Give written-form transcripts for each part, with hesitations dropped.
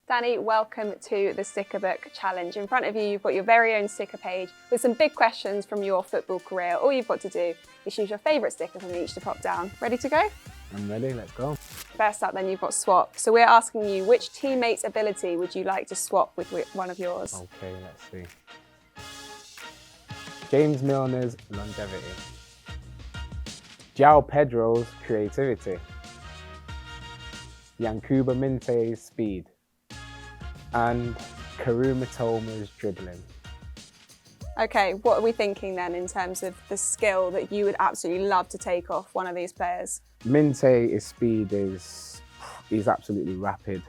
Danny, welcome to the Sticker Book Challenge. In front of you, you've got your very own sticker page with some big questions from your football career. All you've got to do is choose your favourite sticker from each to pop down. Ready to go? I'm ready, let's go. First up then, you've got swap. So we're asking you, which teammate's ability would you like to swap with one of yours? Okay, let's see. James Milner's longevity. João Pedro's creativity. Yankuba Minte's speed. And Karuma Toma's dribbling. Okay, what are we thinking then in terms of the skill that you would absolutely love to take off one of these players? Minte, his speed is absolutely rapid.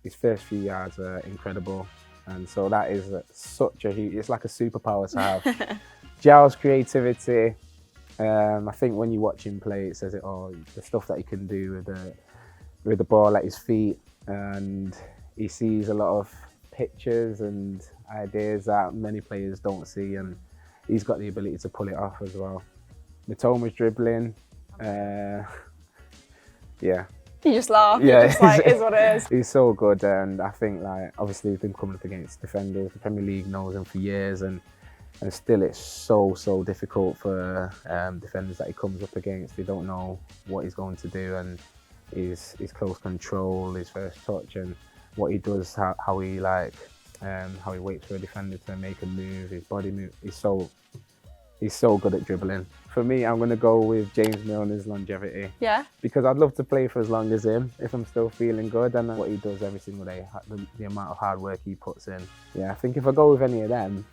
His first few yards are incredible. And so that is such a huge, it's like a superpower to have. João's creativity, I think when you watch him play, it says it all, the stuff that he can do with the ball at his feet. And he sees a lot of pictures and ideas that many players don't see, and he's got the ability to pull it off as well. Mitoma's dribbling, yeah. You just laugh, yeah, you're just like, is what it is. He's so good, and I think like obviously he's been coming up against defenders. The Premier League knows him for years, and still it's so difficult for defenders that he comes up against. They don't know what he's going to do, and his close control, his first touch, and what he does, how he waits for a defender to make a move, his body move. He's so good at dribbling. For me, I'm going to go with James Milner's longevity. Yeah? Because I'd love to play for as long as him if I'm still feeling good, and what he does every single day, the amount of hard work he puts in. Yeah, I think if I go with any of them,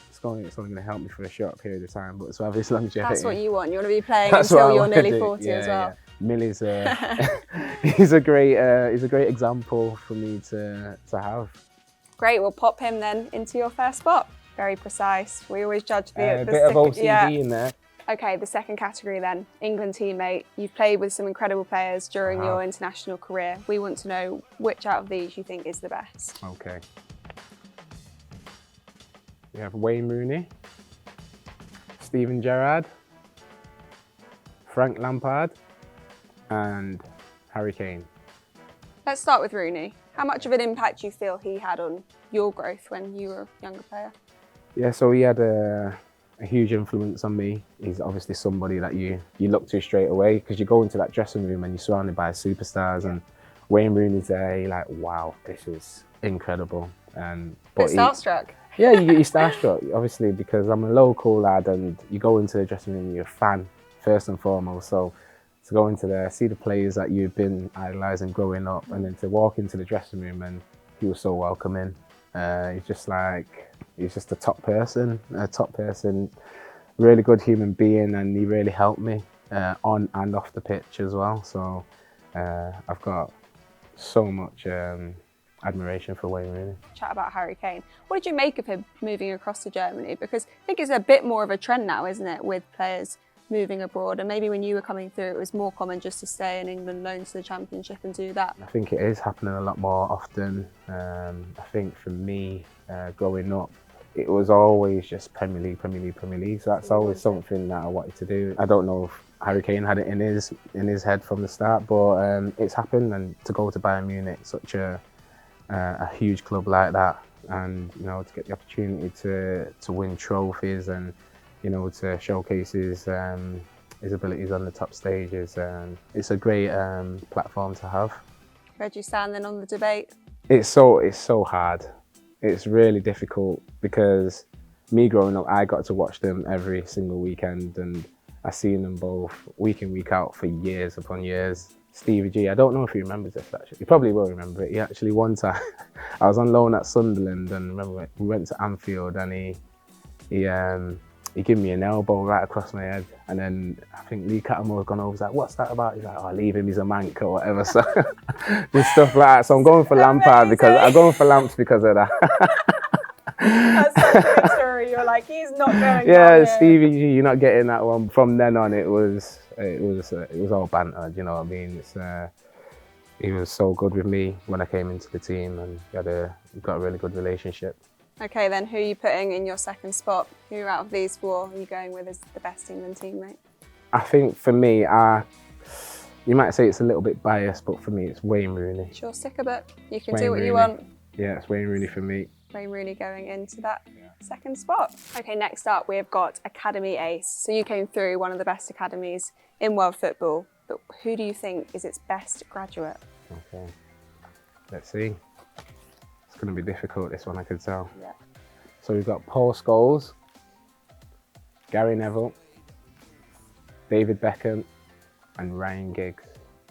it's only going to help me for a short period of time, but to have his longevity. That's what you want. You want to be playing until you're nearly 40 as well. Yeah. Millie's he's a great example for me to have. Great, we'll pop him then into your first spot. Very precise. We always judge the bit of OCD in there. Okay, the second category then, England teammate. You've played with some incredible players during your international career. We want to know which out of these you think is the best. Okay. We have Wayne Rooney, Steven Gerrard, Frank Lampard, and Harry Kane. Let's start with Rooney. How much of an impact do you feel he had on your growth when you were a younger player? Yeah, so he had a huge influence on me. He's obviously somebody that you look to straight away, because you go into that dressing room and you're surrounded by superstars, and Wayne Rooney's there, you're like, wow, this is incredible. But starstruck. Yeah, you're starstruck, obviously, because I'm a local lad, and you go into the dressing room, you're a fan, first and foremost. So to go into there, see the players that you've been idolising growing up, and then to walk into the dressing room, and he was so welcoming. He's just a top person, really good human being, and he really helped me on and off the pitch as well. So I've got so much admiration for Wayne Rooney. Chat about Harry Kane. What did you make of him moving across to Germany? Because I think it's a bit more of a trend now, isn't it, with players moving abroad, and maybe when you were coming through it was more common just to stay in England, loan to the Championship and do that. I think it is happening a lot more often. I think for me, growing up, it was always just Premier League. So that's always something that I wanted to do. I don't know if Harry Kane had it in his head from the start, but it's happened, and to go to Bayern Munich, such a huge club like that, and you know, to get the opportunity to win trophies and to showcase his abilities on the top stages. It's a great platform to have. Where do you stand then on the debate? It's so hard. It's really difficult, because me growing up, I got to watch them every single weekend, and I've seen them both week in, week out for years upon years. Stevie G, I don't know if he remembers this actually. He probably will remember it. He actually, one time, I was on loan at Sunderland, and remember we went to Anfield, and he gave me an elbow right across my head, and then I think Lee Cattermole was gone over. He's like, "What's that about?" He's like, "Oh, leave him. He's a mank or whatever." So just stuff like that. So I'm going for Lampard Lamps because of that. That's such a good story. You're like, he's not going. Yeah, Stevie G, you're not getting that one. From then on, it was all banter. You know what I mean? He was so good with me when I came into the team, and we got a really good relationship. Okay, then who are you putting in your second spot? Who out of these four are you going with as the best England teammate? I think for me, You might say it's a little bit biased, but for me, it's Wayne Rooney. Sure, stick a bit. You can Wayne do what you Rooney. want. Yeah, it's Wayne Rooney for me. Wayne Rooney going into that second spot. Okay, next up we've got Academy Ace. So you came through one of the best academies in world football, but who do you think is its best graduate? Okay, let's see. It's going to be difficult, this one, I could tell. Yeah. So we've got Paul Scholes, Gary Neville, David Beckham, and Ryan Giggs.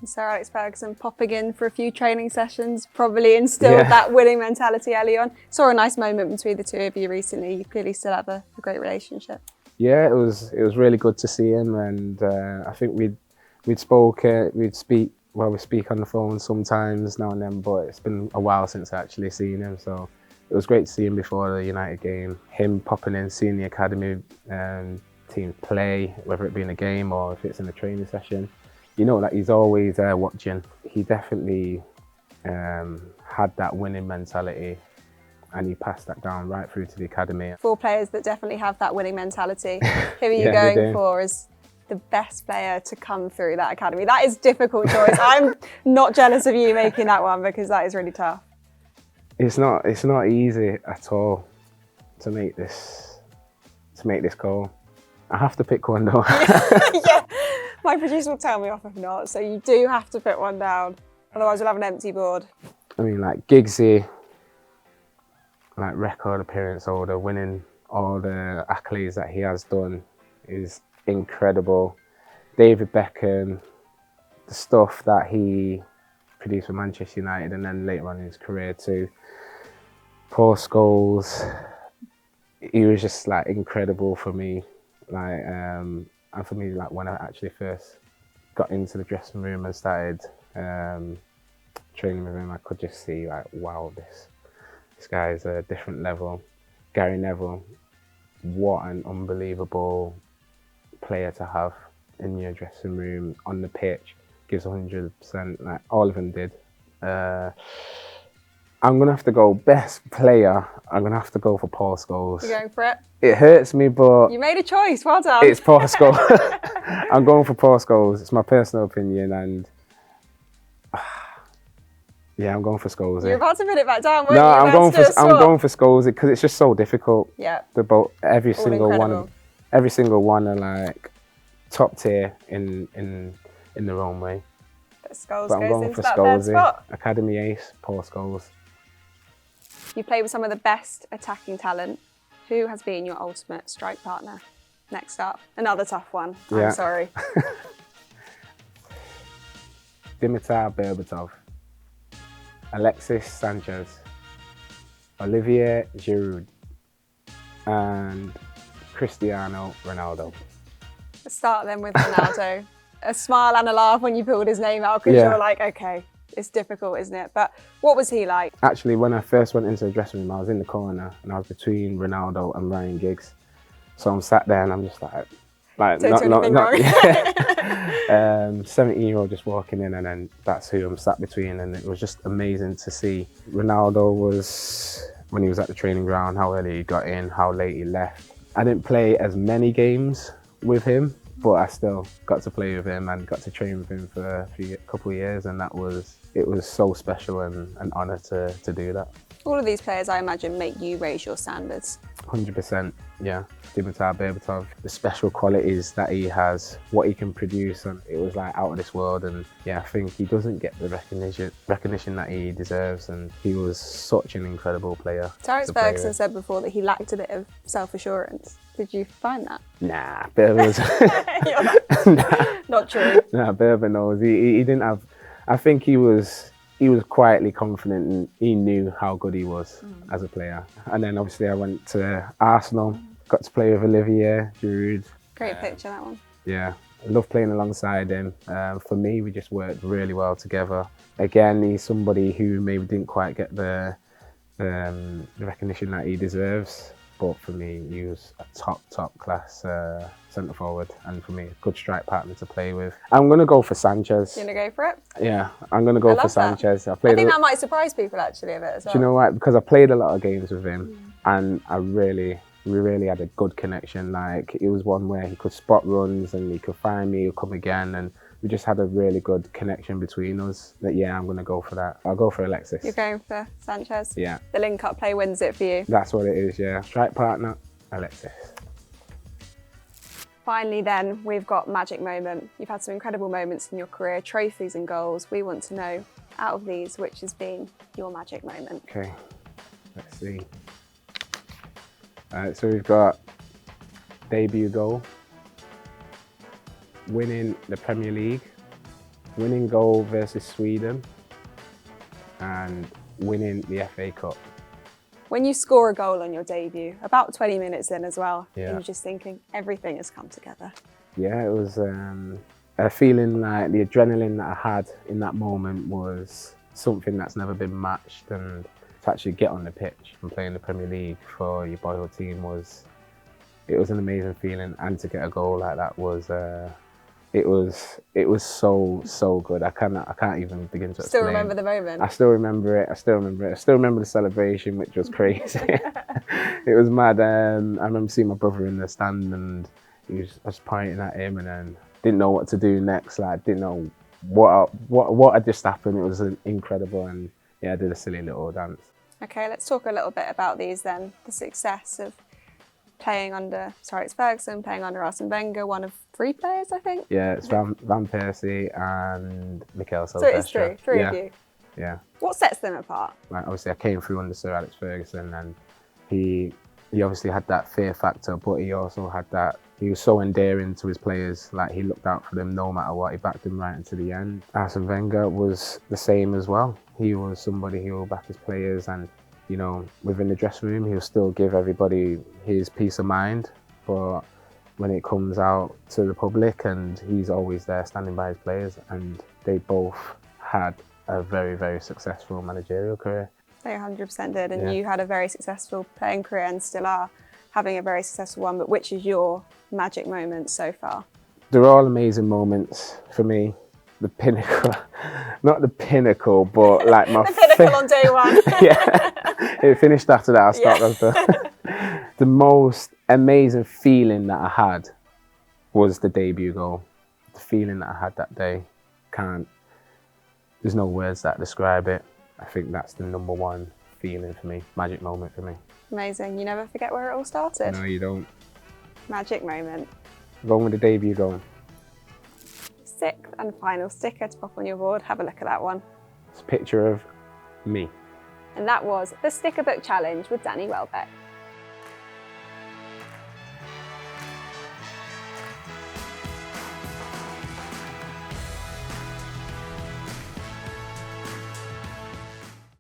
And Sir Alex Ferguson popping in for a few training sessions, probably instilled that winning mentality early on. Saw a nice moment between the two of you recently. You clearly still have a great relationship. Yeah, it was really good to see him, and I think we speak on the phone sometimes now and then, but it's been a while since I actually seen him, so it was great to see him before the United game. Him popping in, seeing the academy team play, whether it be in a game or if it's in a training session. You know that he's always there watching. He definitely had that winning mentality, and he passed that down right through to the academy. 4 players that definitely have that winning mentality. Who are you Yeah, going for as the best player to come through that academy? That is a difficult choice. I'm not jealous of you making that one because that is really tough. It's not easy at all to make this call. I have to pick one though. Yeah, my producer will tell me off if not, so you do have to put one down. Otherwise we'll have an empty board. I mean, like Giggsy, like record appearance holder, winning all the accolades that he has done is incredible. David Beckham, the stuff that he produced for Manchester United and then later on in his career too. Paul Scholes, he was just like incredible for me. Like, and for me, like when I actually first got into the dressing room and started training with him, I could just see like, wow, this guy's a different level. Gary Neville, what an unbelievable player to have in your dressing room, on the pitch, gives 100%, like all of them did. I'm gonna have to go best player. I'm gonna have to go for Paul Scholes. You're going for it? It hurts me, but You made a choice, well done. it's Paul Scholes. I'm going for Paul Scholes. It's my personal opinion, and yeah, I'm going for Scholes. You're about to put it back down, weren't No, you? I'm going for Scholes because it's just so difficult. Yeah. Every All single incredible. one are like top tier in their own way. But Scholes But I'm goes going into for that third Scholes. spot. Academy ace, Paul Scholes. You played with some of the best attacking talent. Who has been your ultimate strike partner? Next up, another tough one. Yeah. I'm sorry. Dimitar Berbatov, Alexis Sanchez, Olivier Giroud, and Cristiano Ronaldo. Let's start then with Ronaldo. A smile and a laugh when you pulled his name out because Yeah. you're like, okay, it's difficult, isn't it? But what was he like? Actually, when I first went into the dressing room, I was in the corner and I was between Ronaldo and Ryan Giggs. So I'm sat there and I'm just like Don't do anything wrong. 17-year-old just walking in, and then that's who I'm sat between, and it was just amazing to see. Ronaldo was, when he was at the training ground, how early he got in, how late he left. I didn't play as many games with him, but I still got to play with him and got to train with him for a couple of years, and it was so special and an honour to do that. All of these players, I imagine, make you raise your standards. 100%, yeah. Dimitar Berbatov, the special qualities that he has, what he can produce, and it was like out of this world. And yeah, I think he doesn't get the recognition that he deserves, and he was such an incredible player. Sir Alex to play Ferguson with. said before that he lacked a bit of self-assurance. Did you find that? Nah, Berba was You're like, not true. nah, Berba knows. He didn't have. I think he was quietly confident, and he knew how good he was as a player. And then obviously I went to Arsenal, got to play with Olivier Giroud. Great picture, that one. Yeah, I love playing alongside him. For me, we just worked really well together. Again, he's somebody who maybe didn't quite get the recognition that he deserves. But for me, he was a top class centre forward, and for me, a good strike partner to play with. I'm going to go for Sanchez. You're going to go for it? Yeah, I'm going to go for Sanchez. I think that might surprise people actually a bit as well. Do you know what? Because I played a lot of games with him, and we really had a good connection. Like, it was one where he could spot runs and he could find me, he'd come again, and we just had a really good connection between us. That yeah, I'm gonna go for that. I'll go for Alexis. You're going for Sanchez? Yeah. The link-up play wins it for you. That's what it is, yeah. Strike partner, Alexis. Finally then, we've got magic moment. You've had some incredible moments in your career, trophies and goals. We want to know, out of these, which has been your magic moment? Okay, let's see. So we've got debut goal, winning the Premier League, winning goal versus Sweden, and winning the FA Cup. When you score a goal on your debut, about 20 minutes in as well, Yeah. you're just thinking everything has come together. Yeah, it was a feeling like the adrenaline that I had in that moment was something that's never been matched, and to actually get on the pitch and play in the Premier League for your boyhood team was an amazing feeling, and to get a goal like that was it was so good. I can't even begin to explain. Still remember the moment? I still remember it. I still remember the celebration, which was crazy. It was mad. I remember seeing my brother in the stand, and I was pointing at him, and then didn't know what to do next. Like, didn't know what had just happened. It was incredible, and yeah, I did a silly little dance. Okay, let's talk a little bit about these then. The success of playing under Sir Alex Ferguson, playing under Arsene Wenger, one of 3 players, I think. Yeah, it's Van Persie and Mikel Silvestre. So it's three of you. Yeah. What sets them apart? Like, obviously, I came through under Sir Alex Ferguson, and he obviously had that fear factor, but he also had that. He was so endearing to his players. Like, he looked out for them no matter what. He backed them right into the end. Arsene Wenger was the same as well. He was somebody who will back his players, and you know, within the dressing room, he'll still give everybody his peace of mind. But when it comes out to the public, and he's always there standing by his players, and they both had a very, very successful managerial career. They 100% did, and Yeah. you had a very successful playing career and still are having a very successful one, but which is your magic moment so far? They're all amazing moments for me. The pinnacle, not the pinnacle, but like my The pinnacle on day one. Yeah, it finished after that. I stopped after. The most amazing feeling that I had was the debut goal. The feeling that I had that day, there's no words that describe it. I think that's the #1 feeling for me, magic moment for me. Amazing. You never forget where it all started. No, you don't. Magic moment. Going with the debut goal. 6th and final sticker to pop on your board. Have a look at that one. It's a picture of me. And that was the Sticker Book Challenge with Danny Welbeck.